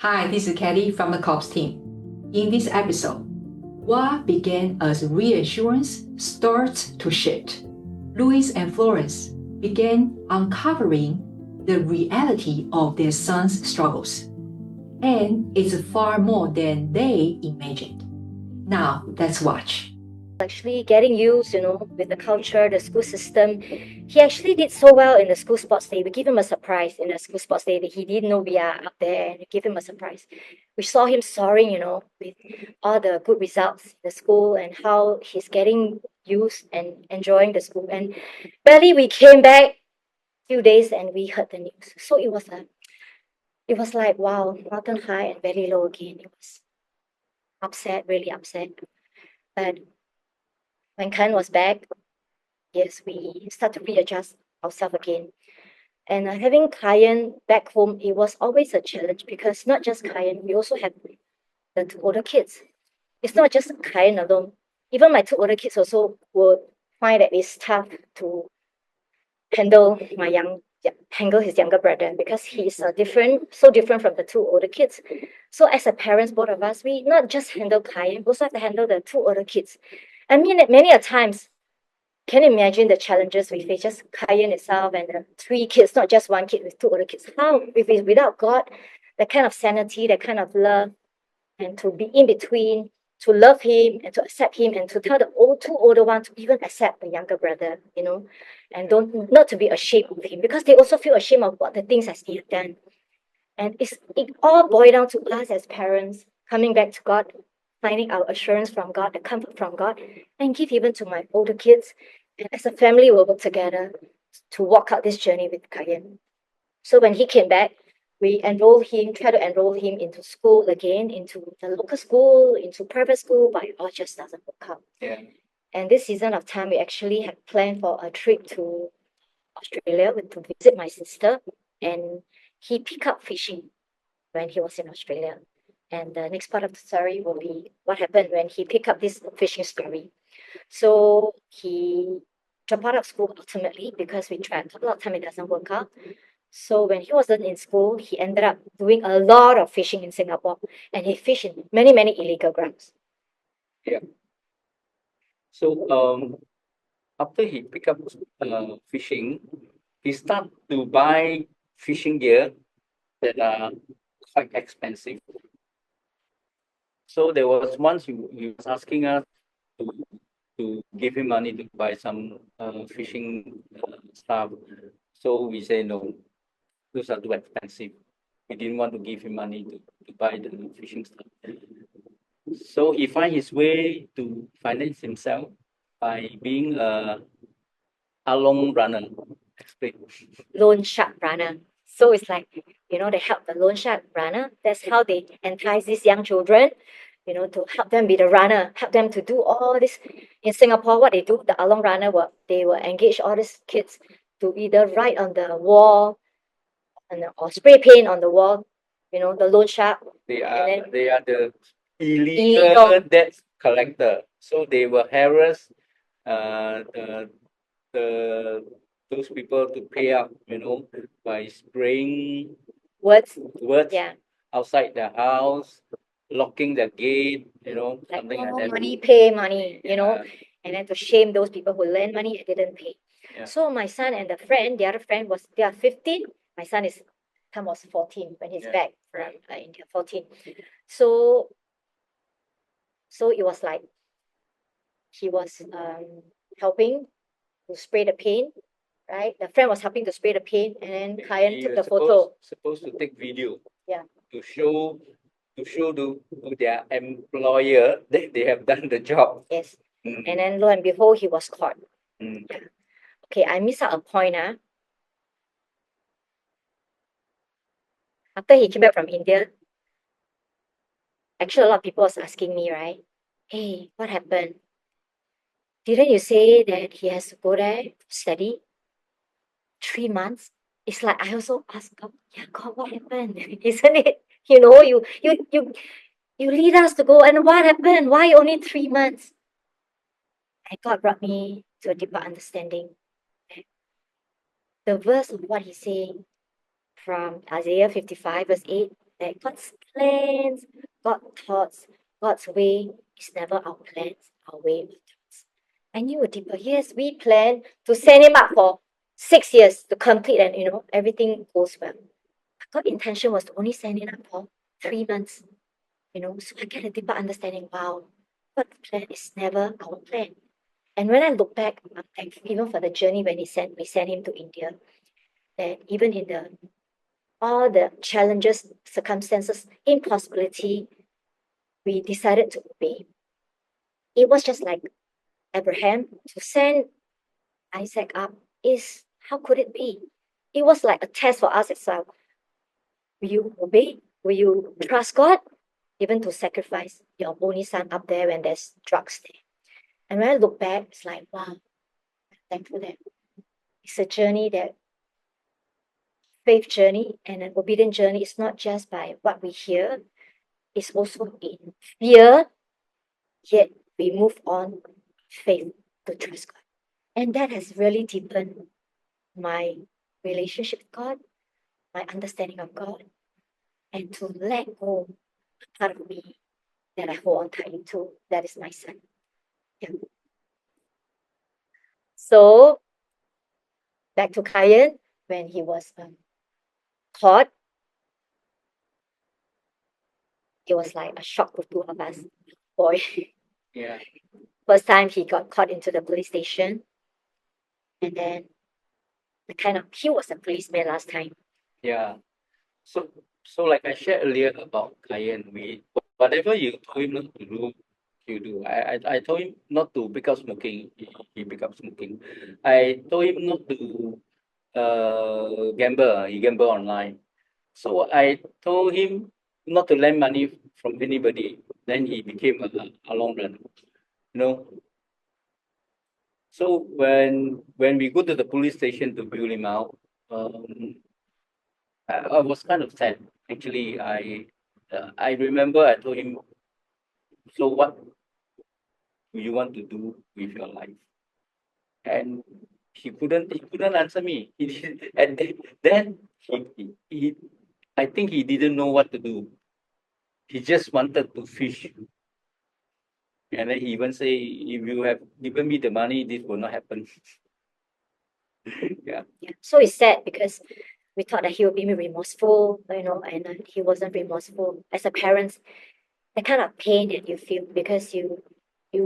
Hi, this is Kelly from the COPS team. In this episode, what began as reassurance starts to shift. Louis and Florence began uncovering the reality of their son's struggles. And it's far more than they imagined. Now, let's watch. Actually getting used, with the culture, the school system. He actually did so well in the school sports day. We give him a surprise in the school sports day that he didn't know we are up there, and we give him a surprise. We saw him soaring, with all the good results in the school and how he's getting used and enjoying the school. And barely we came back few days and we heard the news. So it was like wow, mountain high and very low again. It was upset, really upset. But when Khan was back, yes, we start to readjust ourselves again. And having Kayan back home, it was always a challenge because not just Kayan, we also have the two older kids. It's not just Kayan alone. Even my two older kids also would find that it's tough to handle handle his younger brother because he's so different from the two older kids. So as a parents, both of us, we not just handle Kayan, we also have to handle the two older kids. I mean, many a times, can you imagine the challenges we face, just Kayan itself and the three kids, not just one kid with two older kids. How, without God, that kind of sanity, that kind of love, and to be in between, to love him and to accept him, and to tell the two older ones to even accept the younger brother, and don't not to be ashamed of him because they also feel ashamed of what the things that he had done. And it all boils down to us as parents coming back to God, finding our assurance from God, the comfort from God, and give even to my older kids. And as a family, we'll work together to walk out this journey with Kayan. So when he came back, we try to enroll him into school again, into the local school, into private school, but it all just doesn't work out. Yeah. And this season of time, we actually had planned for a trip to Australia to visit my sister, and he picked up fishing when he was in Australia. And the next part of the story will be what happened when he picked up this fishing story. So he dropped out of school ultimately because we tried a lot of time, it doesn't work out. So when he wasn't in school, he ended up doing a lot of fishing in Singapore, and he fished in many, many illegal grounds. Yeah. So after he pick up fishing, he start to buy fishing gear that are quite expensive. So there was once he was asking us to give him money to buy some fishing stuff. So we say no, those are too expensive. We didn't want to give him money to buy the fishing stuff. So he find his way to finance himself by being a long runner. Explain. Loan shark runner. So it's like, they help the loan shark runner. That's how they entice these young children, to help them be the runner, help them to do all this. In Singapore, what they do, the along runner, they will engage all these kids to either write on the wall or spray paint on the wall, the loan shark. They are the Illegal. illegal debt collector. So they will harass the those people to pay up, by spraying Words. words Yeah. outside the house, locking the gate, Like, something like that. money, pay money, Yeah. and then to shame those people who lend money and didn't pay. Yeah. So my son and the other friend they are 15. My son was 14 when he's Yeah. back from India, 14. So it was like he was helping to spray the paint, right? The friend was helping to spray the paint, and then Kayan He took was the photo. supposed to take video. Yeah. To show to their employer that they have done the job. Yes. Mm. And then lo and behold, he was caught. Mm. Okay, I missed out a point. After he came back from India, actually a lot of people was asking me, right? Hey, what happened? Didn't you say that he has to go there to study 3 months? It's like I also asked God, yeah, God, what happened? Isn't it? You lead us to go, and what happened? Why only 3 months? And God brought me to a deeper understanding. The verse of what he said from Isaiah 55 verse 8, that God's plans, God's thoughts, God's way is never our plans, our way or thoughts. I knew deeper. Yes, we planned to send him up for 6 years to complete, and everything goes well. But God's intention was to only send him up for 3 months. So I get a deeper understanding. Wow, God's plan is never our plan. And when I look back, I'm thankful even for the journey when we sent him to India. That even in all the challenges, circumstances, impossibility, we decided to obey. It was just like Abraham to send Isaac up. How could it be? It was like a test for us itself. Will you obey? Will you trust God? Even to sacrifice your only son up there when there's drugs there. And when I look back, it's like, wow, I'm thankful that it's a journey, that faith journey and an obedient journey is not just by what we hear, it's also in fear, yet we move on faith to trust God. And that has really deepened my relationship with God, my understanding of God, and to let go part of me that I hold on tightly to, that is my son. Yeah. So back to Kayan, when he was caught, it was like a shock to two of us. Boy, Yeah. first time he got caught into the police station, and then he was a policeman last time. Yeah. So like I shared earlier about Kayan, whatever you told him not to do, you do. I told him not to pick up smoking. He pick up smoking. I told him not to gamble. He gamble online. So I told him not to lend money from anybody. Then he became a long run. You know. So when we go to the police station to bail him out, I was kind of sad. Actually, I remember I told him, so what do you want to do with your life? And he couldn't answer me. And then I think he didn't know what to do. He just wanted to fish. And then he even say, if you have given me the money, this will not happen. Yeah. So it's sad because we thought that he would be remorseful, and he wasn't remorseful. As a parent, the kind of pain that you feel because you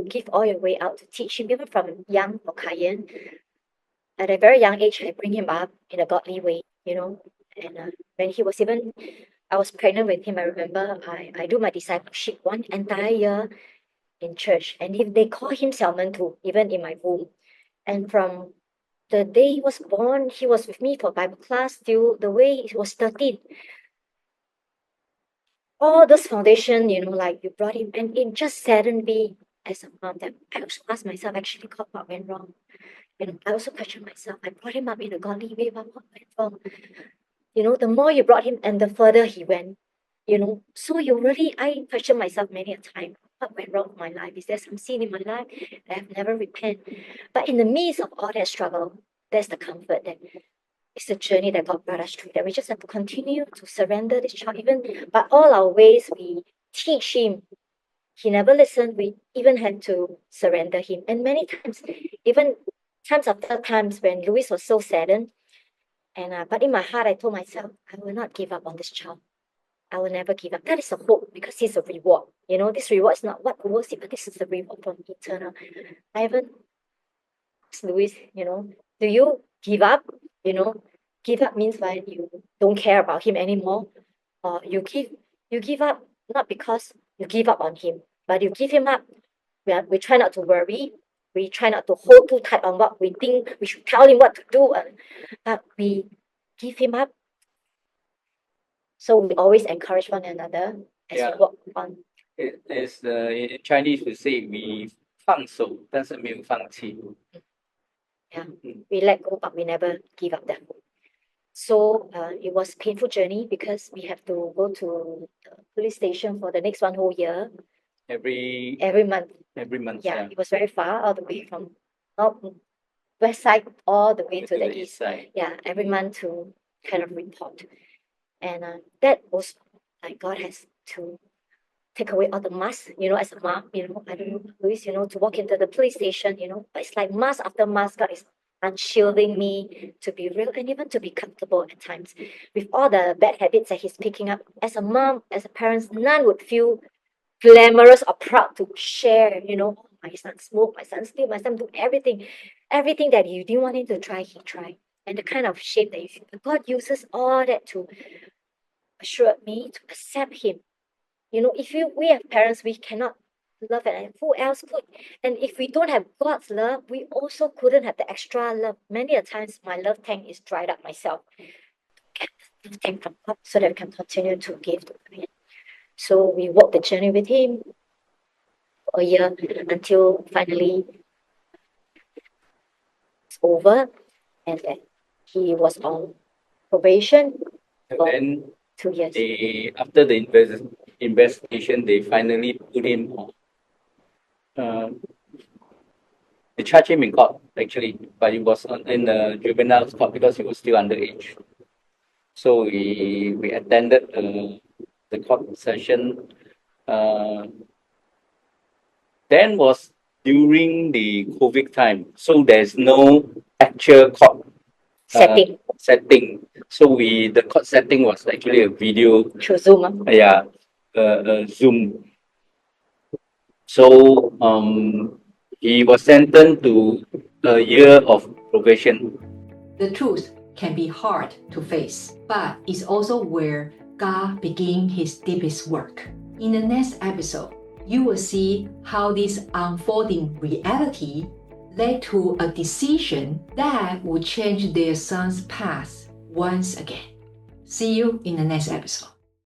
give all your way out to teach him, even from young for Kayan. At a very young age, I bring him up in a godly way, and when he was I was pregnant with him, I remember I do my discipleship one entire year in church, and if they call him Salmon too, even in my womb. And from the day he was born, he was with me for Bible class till the way he was 13. All this foundation, like you brought him, and it just saddened me as a mom that I also asked myself, actually, God, what went wrong? I also questioned myself. I brought him up in a godly way, but what went wrong? The more you brought him and the further he went, so I questioned myself many a time. What went wrong in my life? Is there some sin in my life that I've never repented? But in the midst of all that struggle, there's the comfort that it's a journey that God brought us through, that we just have to continue to surrender this child. Even by all our ways, we teach him. He never listened. We even had to surrender him. And many times, even times after times when Louis was so saddened, but in my heart, I told myself, I will not give up on this child. I will never give up. That is a hope because he's a reward. This reward is not what was it, but this is a reward from eternal. I haven't asked Louis, do you give up? Give up means when you don't care about him anymore. Or you give up not because you give up on him, but you give him up. We try not to worry. We try not to hold too tight on what we think we should tell him what to do, but we give him up. So we always encourage one another as we walk on. In Chinese we say we 放手，但是没有放弃。Yeah, we let go, but we never give up that hope. So it was a painful journey because we have to go to the police station for the next one whole year. Every month. month. Yeah, it was very far, all the way from west side all the way to the east side. Yeah, every month to kind of report. And that was like God has to take away all the masks, as a mom, I don't know, Louis, to walk into the police station, but it's like mask after mask, God is unshielding me to be real and even to be comfortable at times with all the bad habits that he's picking up. As a mom, as a parent, none would feel glamorous or proud to share, "Oh, my son smoked, my son steal, my son do everything that you didn't want him to try, he tried." And the kind of shame that you feel. But God uses all that to assure me to accept him. If we have parents, we cannot love it, and who else could? And if we don't have God's love, we also couldn't have the extra love. Many a times my love tank is dried up myself. Get the love tank from God so that we can continue to give to him. So we walked the journey with him for a year until finally it's over, and then he was on probation And for then 2 years. after the investigation, they finally put him on. They charged him in court, actually, but he was in the juvenile court because he was still underage. So we attended the court session. Then was during the COVID time, so there's no actual court setting. So the court setting was actually a video Through Zoom. Zoom. So he was sentenced to a year of probation. The truth can be hard to face, but it's also where God begins his deepest work. In the next episode, you will see how this unfolding reality led to a decision that would change their son's path once again. See you in the next episode.